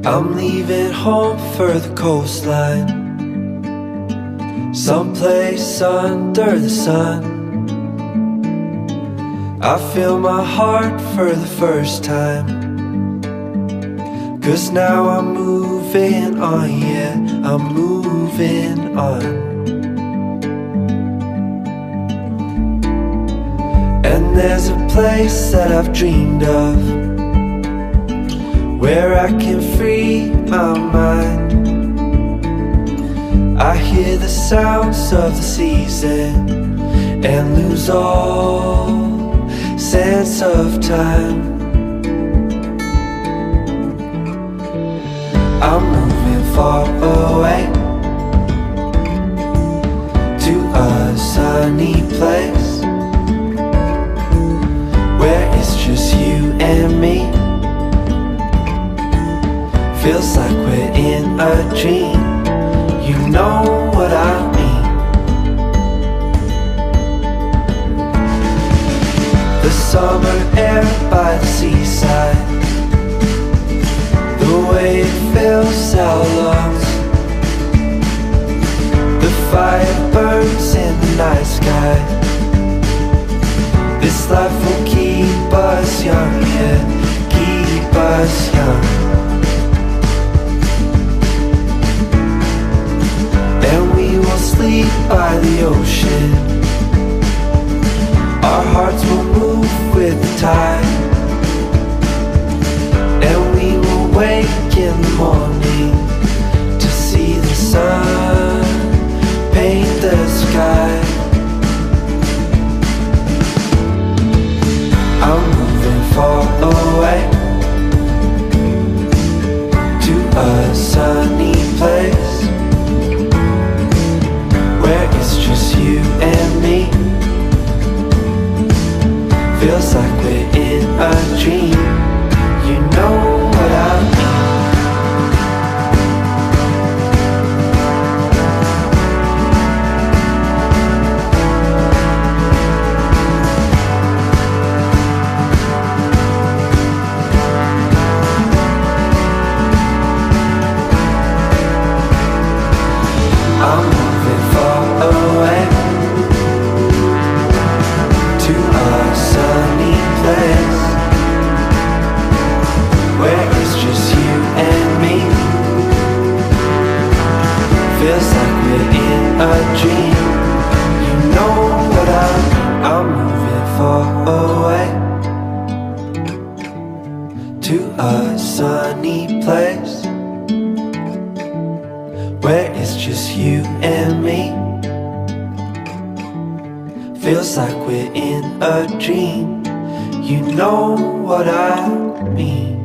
I'm leaving home for the coastline, someplace under the sun. I feel my heart for the first time, 'cause now I'm moving on, yeah, I'm moving on. And there's a place that I've dreamed of, where I can free my mind. I hear the sounds of the season and lose all sense of time. I'm moving far away to a sunny place where it's just you and me. Feels like we're in a dream, you know what I mean. The summer air by the seaside, the way it fills our lungs, the fire burns in the night sky. This life will keep us young, yeah, keep us young. Sleep by the ocean, our hearts will move with the tide, and we will wake in the morning to see the sun paint the sky. I'm moving far away to a sunny place where it's just you and me. Feels like we're in a dream, you know what I mean. I'm moving far away to a sunny place where it's just you and me. Feels like we're in a dream, you know what I mean. I'm moving far away to a sunny place where it's just you and me. Feels like we're in a dream, you know what I mean.